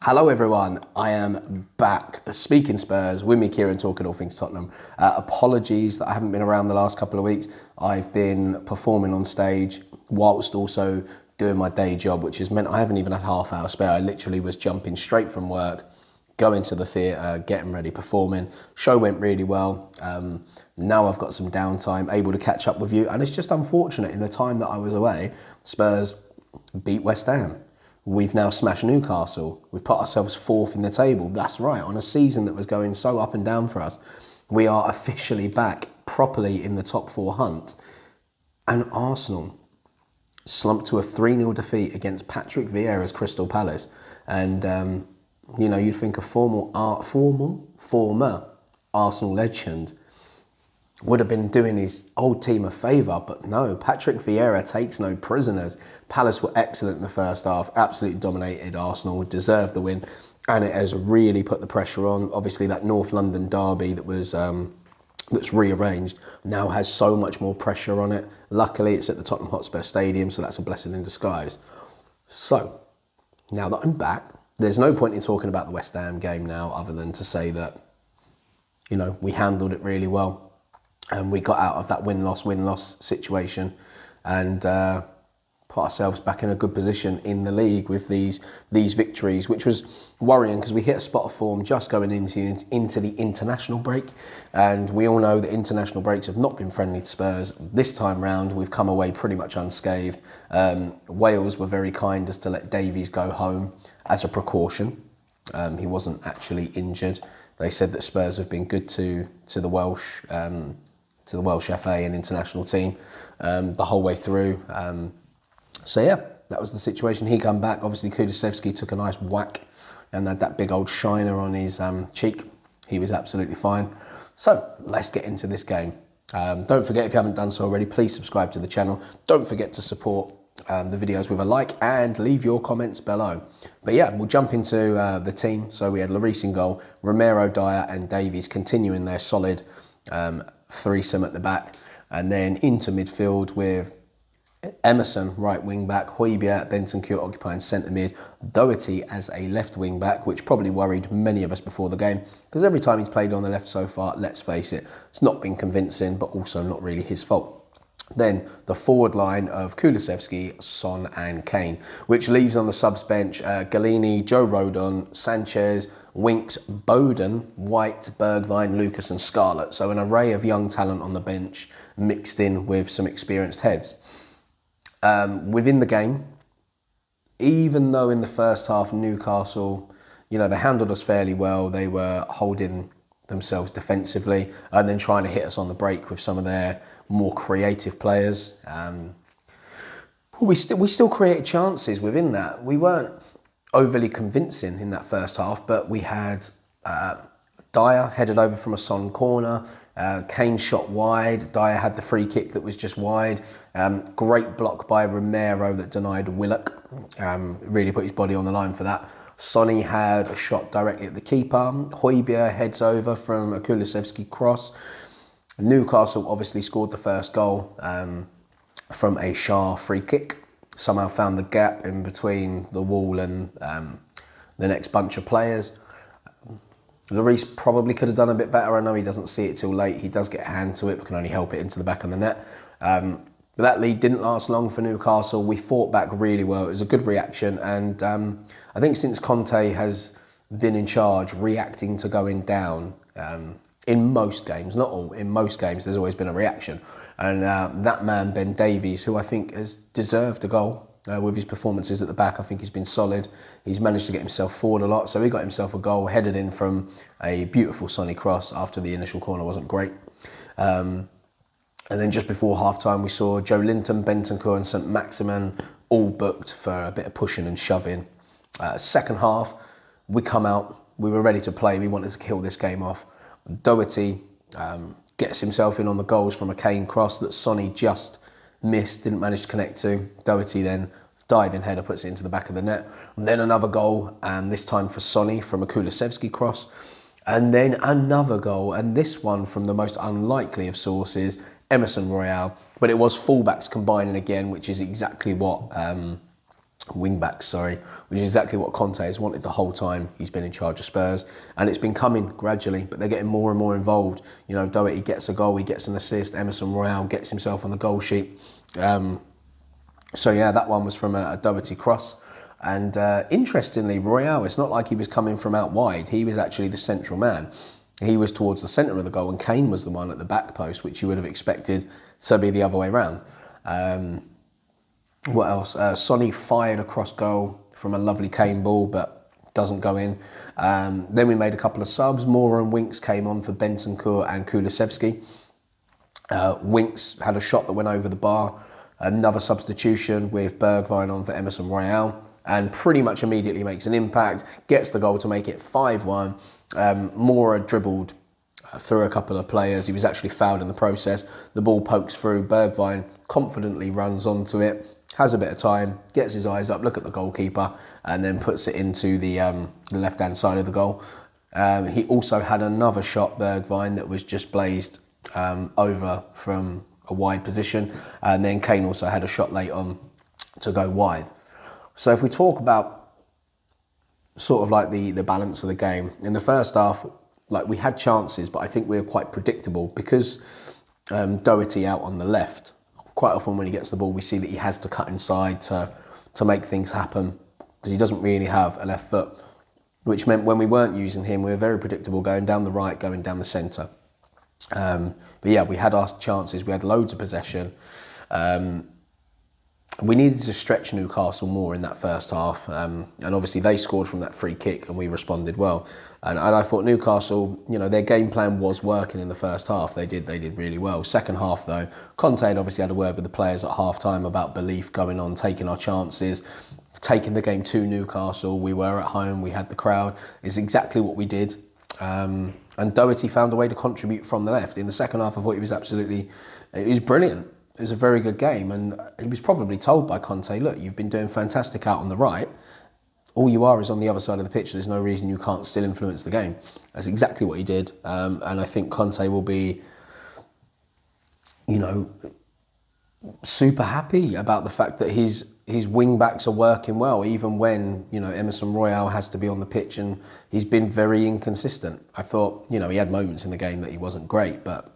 Hello everyone, I am back speaking Spurs with me, Kieran, talking all things Tottenham. Apologies that I haven't been around the last couple of weeks. I've been performing on stage whilst also doing my day job, which has meant I haven't even had half hour spare. I literally was jumping straight from work, going to the theatre, getting ready, performing. Show went really well. Now I've got some downtime, able to catch up with you, and it's just unfortunate in the time that I was away, Spurs beat West Ham. We've now smashed Newcastle. We've put ourselves fourth in the table. That's right, on a season that was going so up and down for us. We are officially back properly in the top four hunt. And Arsenal slumped to a 3-0 defeat against Patrick Vieira's Crystal Palace. And, you'd think a former Arsenal legend would have been doing his old team a favour, but no, Patrick Vieira takes no prisoners. Palace were excellent in the first half, absolutely dominated Arsenal, deserved the win, and it has really put the pressure on. Obviously, that North London derby that was that's rearranged now has so much more pressure on it. Luckily, it's at the Tottenham Hotspur Stadium, so that's a blessing in disguise. So, now that I'm back, there's no point in talking about the West Ham game now other than to say that, we handled it really well. And we got out of that win-loss situation and put ourselves back in a good position in the league with these victories, which was worrying because we hit a spot of form just going into the international break. And we all know that international breaks have not been friendly to Spurs. This time round, we've come away pretty much unscathed. Wales were very kind as to let Davies go home as a precaution. He wasn't actually injured. They said that Spurs have been good to the Welsh FA and international team the whole way through. That was the situation. He come back. Obviously, Kulusevski took a nice whack and had that big old shiner on his cheek. He was absolutely fine. So let's get into this game. Don't forget, if you haven't done so already, please subscribe to the channel. Don't forget to support the videos with a like and leave your comments below. But yeah, we'll jump into the team. So we had Lloris in goal, Romero, Dyer and Davies continuing their solid threesome at the back, and then into midfield with Emerson right wing back, Hojbjerg, Bentancur occupying centre mid, Doherty as a left wing back, which probably worried many of us before the game because every time he's played on the left so far, let's face it, it's not been convincing, but also not really his fault. Then the forward line of Kulusevski, Son and Kane, which leaves on the subs bench Galini, Joe Rodon, Sanchez, Winks, Bowden, White, Bergwijn, Lucas and Scarlett. So an array of young talent on the bench mixed in with some experienced heads. Within the game, even though in the first half Newcastle, they handled us fairly well, they were holding themselves defensively and then trying to hit us on the break with some of their more creative players. We still created chances within that. We weren't overly convincing in that first half, but we had Dyer headed over from a Son corner, Kane shot wide, Dyer had the free kick that was just wide, great block by Romero that denied Willock, really put his body on the line for that. Sonny had a shot directly at the keeper, Hojbjerg heads over from a Kulusevski cross. Newcastle obviously scored the first goal from a Shah free kick. Somehow found the gap in between the wall and the next bunch of players. Lloris probably could have done a bit better. I know he doesn't see it till late. He does get a hand to it, but can only help it into the back of the net. But that lead didn't last long for Newcastle. We fought back really well. It was a good reaction. And I think since Conte has been in charge, reacting to going down in most games, not all, in most games, there's always been a reaction. And that man, Ben Davies, who I think has deserved a goal with his performances at the back, I think he's been solid. He's managed to get himself forward a lot. So he got himself a goal, headed in from a beautiful Sonny cross after the initial corner wasn't great. And then just before half-time, we saw Joe Linton, Bentancur and St Maximin all booked for a bit of pushing and shoving. Second half, we come out, we were ready to play. We wanted to kill this game off. Doherty gets himself in on the goals from a Kane cross that Sonny just missed, didn't manage to connect to. Doherty then diving header puts it into the back of the net. And then another goal, and this time for Sonny from a Kulusevski cross. And then another goal, and this one from the most unlikely of sources, Emerson Royale. But it was fullbacks combining again, which is exactly what wing backs, sorry, which is exactly what Conte has wanted the whole time he's been in charge of Spurs. And it's been coming gradually, but they're getting more and more involved. You know, Doherty gets a goal, he gets an assist, Emerson Royale gets himself on the goal sheet. So yeah, that one was from a Doherty cross. And interestingly, Royale, it's not like he was coming from out wide. He was actually the central man. He was towards the centre of the goal, and Kane was the one at the back post, which you would have expected to be the other way around. What else? Sonny fired across goal from a lovely Kane ball, but doesn't go in. Then we made a couple of subs. Moura and Winks came on for Bentancur and Kulusevski. Winks had a shot that went over the bar. Another substitution with Bergwijn on for Emerson Royale, and pretty much immediately makes an impact, gets the goal to make it 5-1. Moura dribbled through a couple of players. He was actually fouled in the process. The ball pokes through. Bergwijn confidently runs onto it, has a bit of time, gets his eyes up, look at the goalkeeper, and then puts it into the left-hand side of the goal. He also had another shot, Bergwijn, that was just blazed over from a wide position, and then Kane also had a shot late on to go wide. So if we talk about sort of like the balance of the game, in the first half, like we had chances, but I think we were quite predictable because Doherty out on the left, quite often when he gets the ball, we see that he has to cut inside to make things happen because he doesn't really have a left foot, which meant when we weren't using him, we were very predictable going down the right, going down the centre. But yeah, we had our chances, we had loads of possession. We needed to stretch Newcastle more in that first half, and obviously they scored from that free kick and we responded well. And I thought Newcastle, you know, their game plan was working in the first half. They did really well. Second half though, Conte had obviously had a word with the players at half time about belief going on, taking our chances, taking the game to Newcastle. We were at home, we had the crowd. It's exactly what we did. And Doherty found a way to contribute from the left. In the second half, I thought it was brilliant. It was a very good game, and he was probably told by Conte, look, you've been doing fantastic out on the right. All you are is on the other side of the pitch. There's no reason you can't still influence the game. That's exactly what he did. And I think Conte will be, you know, super happy about the fact that his wing backs are working well, even when, you know, Emerson Royale has to be on the pitch, and he's been very inconsistent. I thought, you know, he had moments in the game that he wasn't great, but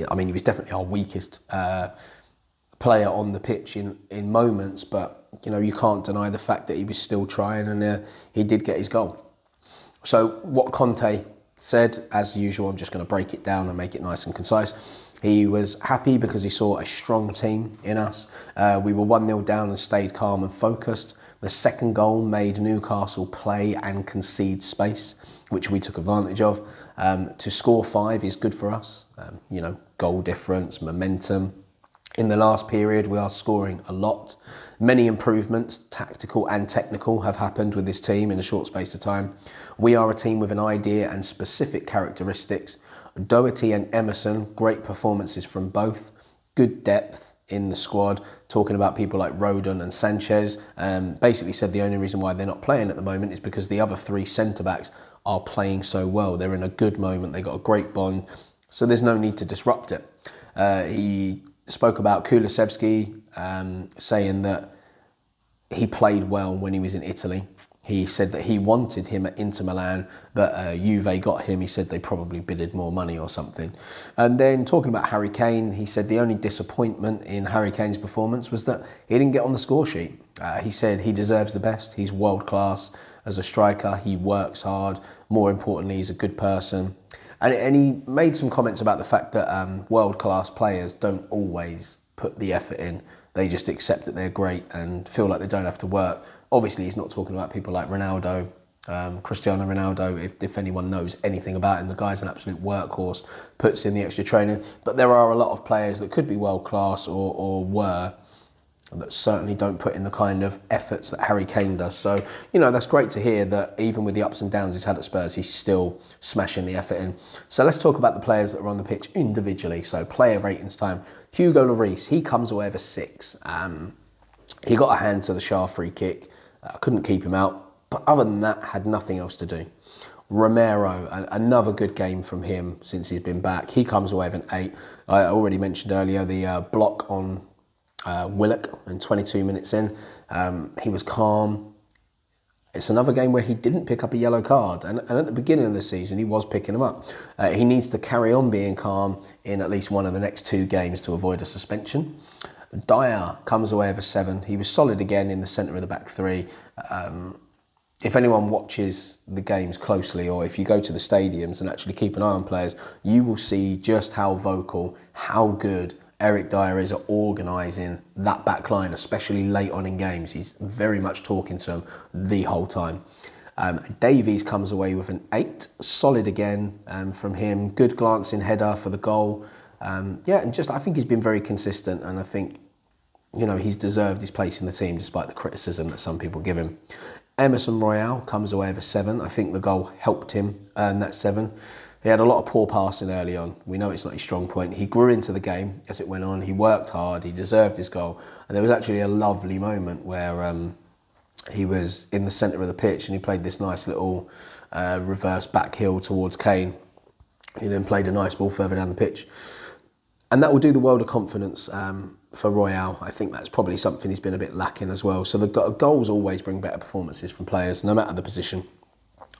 I mean, he was definitely our weakest player on the pitch in moments, but, you know, you can't deny the fact that he was still trying, and he did get his goal. So what Conte said, as usual, I'm just going to break it down and make it nice and concise. He was happy because he saw a strong team in us. We were 1-0 down and stayed calm and focused. The second goal made Newcastle play and concede space, which we took advantage of. To score 5 is good for us. You know, goal difference, momentum. In the last period, we are scoring a lot. Many improvements, tactical and technical, have happened with this team in a short space of time. We are a team with an idea and specific characteristics. Doherty and Emerson, great performances from both. Good depth in the squad, talking about people like Rodon and Sanchez. Basically said the only reason why they're not playing at the moment is because the other 3 centre-backs are playing so well. They're in a good moment. They've got a great bond. So there's no need to disrupt it. He spoke about Kulusevski, saying that he played well when he was in Italy. He said that he wanted him at Inter Milan, but Juve got him. He said they probably bidded more money or something. And then talking about Harry Kane, he said the only disappointment in Harry Kane's performance was that he didn't get on the score sheet. He said he deserves the best. He's world class as a striker. He works hard. More importantly, he's a good person. And he made some comments about the fact that world class players don't always put the effort in. They just accept that they're great and feel like they don't have to work. Obviously, he's not talking about people like Ronaldo, Cristiano Ronaldo. If anyone knows anything about him, the guy's an absolute workhorse, puts in the extra training. But there are a lot of players that could be world class or were, that certainly don't put in the kind of efforts that Harry Kane does. So, you know, that's great to hear that even with the ups and downs he's had at Spurs, he's still smashing the effort in. So let's talk about the players that are on the pitch individually. So player ratings time. Hugo Lloris, he comes away with a 6. He got a hand to the Shah free kick. Couldn't keep him out. But other than that, had nothing else to do. Romero, another good game from him since he's been back. He comes away with an 8. I already mentioned earlier the block on Willock and 22 minutes in. He was calm. It's another game where he didn't pick up a yellow card, and at the beginning of the season he was picking them up. He needs to carry on being calm in at least one of the next 2 games to avoid a suspension. Dyer comes away with a 7. He was solid again in the centre of the back 3. If anyone watches the games closely, or if you go to the stadiums and actually keep an eye on players, you will see just how vocal, how good Eric Dyer is at organising that back line, especially late on in games. He's very much talking to them the whole time. Davies comes away with an 8, solid again from him. Good glancing header for the goal. And just I think he's been very consistent, and I think he's deserved his place in the team despite the criticism that some people give him. Emerson Royale comes away with a 7. I think the goal helped him earn that 7. He had a lot of poor passing early on. We know it's not his strong point. He grew into the game as it went on. He worked hard. He deserved his goal. And there was actually a lovely moment where he was in the centre of the pitch and he played this nice little reverse back heel towards Kane. He then played a nice ball further down the pitch. And that will do the world of confidence for Royale. I think that's probably something he's been a bit lacking as well. So the goals always bring better performances from players, no matter the position.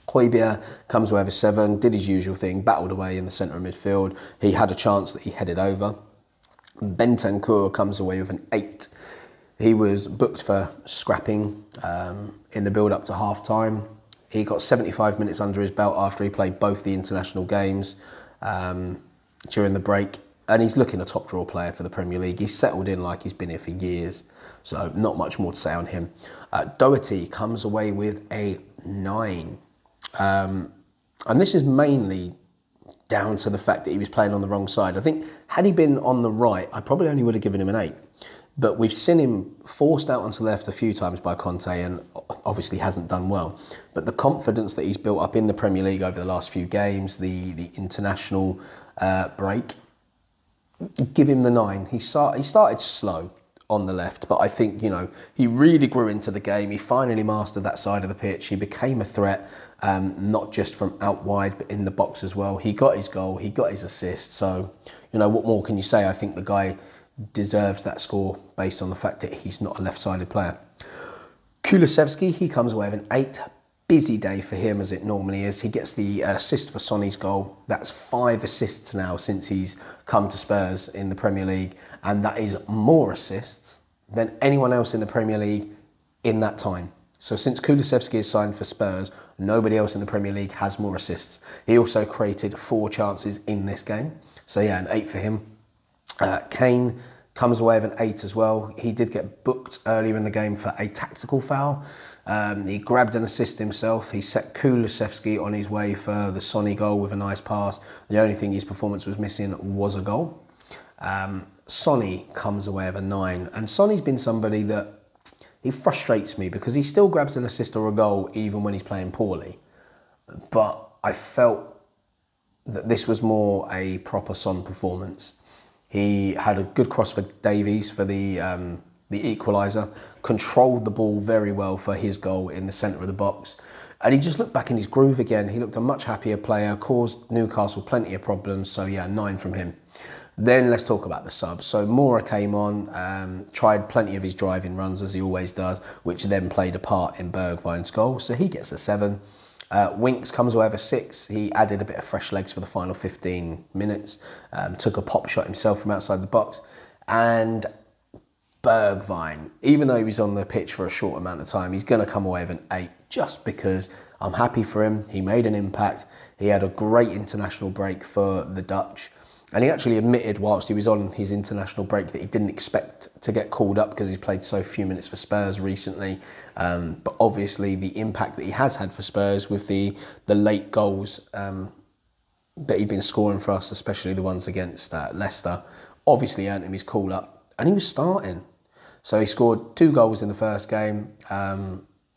Hotspur comes away with a 7, did his usual thing, battled away in the centre of midfield. He had a chance that he headed over. Bentancur comes away with an 8. He was booked for scrapping in the build-up to half-time. He got 75 minutes under his belt after he played both the international games during the break. And he's looking a top-draw player for the Premier League. He's settled in like he's been here for years. So not much more to say on him. Doherty comes away with a 9. And this is mainly down to the fact that he was playing on the wrong side. I think had he been on the right, I probably only would have given him an 8. But we've seen him forced out onto the left a few times by Conte and obviously hasn't done well. But the confidence that he's built up in the Premier League over the last few games, the international break, give him the 9. He started slow on the left, but I think, he really grew into the game. He finally mastered that side of the pitch. He became a threat, not just from out wide, but in the box as well. He got his goal, he got his assist. So, what more can you say? I think the guy deserves that score based on the fact that he's not a left-sided player. Kulusevski, he comes away with an 8. Busy day for him as it normally is. He gets the assist for Sonny's goal. That's 5 assists now since he's come to Spurs in the Premier League, and that is more assists than anyone else in the Premier League in that time. So since Kulusevski is signed for Spurs, nobody else in the Premier League has more assists. He also created 4 chances in this game. So an 8 for him. Kane comes away with an 8 as well. He did get booked earlier in the game for a tactical foul. He grabbed an assist himself. He set Kulusevski on his way for the Sonny goal with a nice pass. The only thing his performance was missing was a goal. Sonny comes away with a 9. And Sonny's been somebody that he frustrates me because he still grabs an assist or a goal even when he's playing poorly. But I felt that this was more a proper Son performance. He had a good cross for Davies for the equaliser, controlled the ball very well for his goal in the centre of the box. And he just looked back in his groove again. He looked a much happier player, caused Newcastle plenty of problems. So 9 from him. Then let's talk about the subs. So Mora came on, tried plenty of his driving runs as he always does, which then played a part in Bergwijn's goal. So he gets a 7. Winks comes away with a 6. He added a bit of fresh legs for the final 15 minutes, took a pop shot himself from outside the box. And Bergwijn, even though he was on the pitch for a short amount of time, he's going to come away with an 8 just because I'm happy for him. He made an impact. He had a great international break for the Dutch. And he actually admitted whilst he was on his international break that he didn't expect to get called up because he's played so few minutes for Spurs recently. But obviously the impact that he has had for Spurs with the late goals that he'd been scoring for us, especially the ones against Leicester, obviously earned him his call up. And he was starting. So he scored 2 goals in the first game.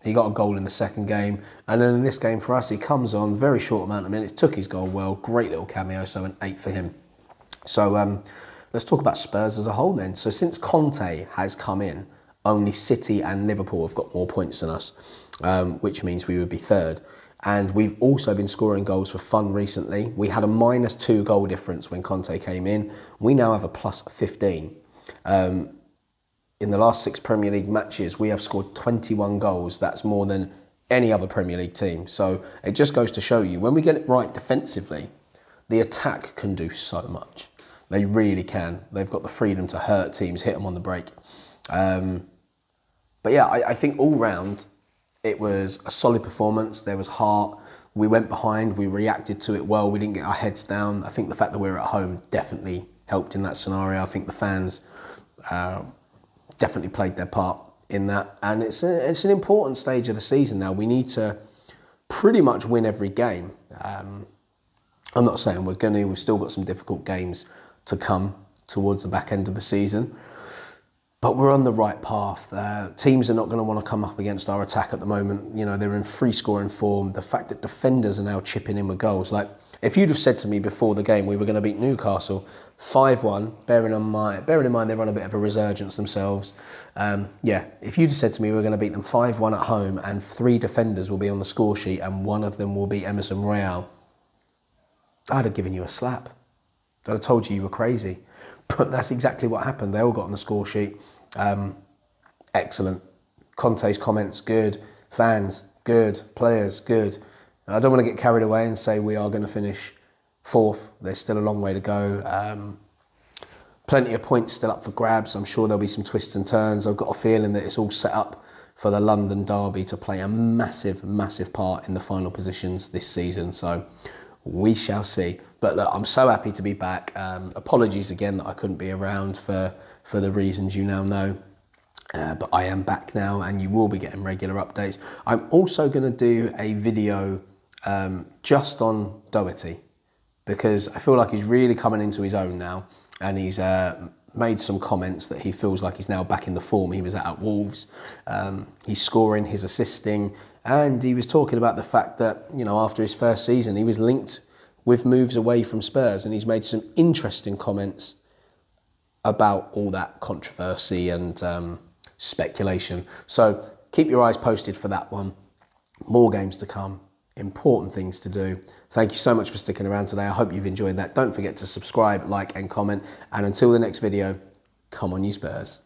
He got a goal in the second game. And then in this game for us, he comes on, very short amount of minutes, took his goal well, great little cameo, so an 8 for him. So let's talk about Spurs as a whole then. So since Conte has come in, only City and Liverpool have got more points than us, which means we would be 3rd. And we've also been scoring goals for fun recently. We had a -2 goal difference when Conte came in. We now have a +15. in the last 6 Premier League matches, we have scored 21 goals. That's more than any other Premier League team. So it just goes to show you, when we get it right defensively, the attack can do so much. They really can. They've got the freedom to hurt teams, hit them on the break. But yeah, I think all round, it was a solid performance. There was heart. We went behind. We reacted to it well. We didn't get our heads down. I think the fact that we were at home definitely helped in that scenario. I think the fans definitely played their part in that. And it's an important stage of the season now. We need to pretty much win every game. I'm not saying we're going to. We've still got some difficult games to come towards the back end of the season. But we're on the right path. Teams are not going to want to come up against our attack at the moment. You know, they're in free scoring form. The fact that defenders are now chipping in with goals. Like, if you'd have said to me before the game we were going to beat Newcastle 5-1, bearing in mind they're on a bit of a resurgence themselves. If you'd have said to me we're going to beat them 5-1 at home and 3 defenders will be on the score sheet and one of them will be Emerson Royal, I'd have given you a slap. I'd have told you were crazy. But that's exactly what happened. They all got on the score sheet. Excellent. Conte's comments, good. Fans, good. Players, good. I don't want to get carried away and say we are going to finish 4th. There's still a long way to go. Plenty of points still up for grabs. I'm sure there'll be some twists and turns. I've got a feeling that it's all set up for the London derby to play a massive, massive part in the final positions this season. So we shall see. But look, I'm so happy to be back. Apologies again that I couldn't be around for the reasons you now know. But I am back now and you will be getting regular updates. I'm also going to do a video just on Doherty, because I feel like he's really coming into his own now, and he's made some comments that he feels like he's now back in the form he was at Wolves. He's scoring, he's assisting, and he was talking about the fact that, you know, after his first season he was linked with moves away from Spurs, and he's made some interesting comments about all that controversy and speculation. So keep your eyes posted for that one. More games to come, important things to do. Thank you so much for sticking around today. I hope you've enjoyed that. Don't forget to subscribe, like and comment. And until the next video, come on you Spurs.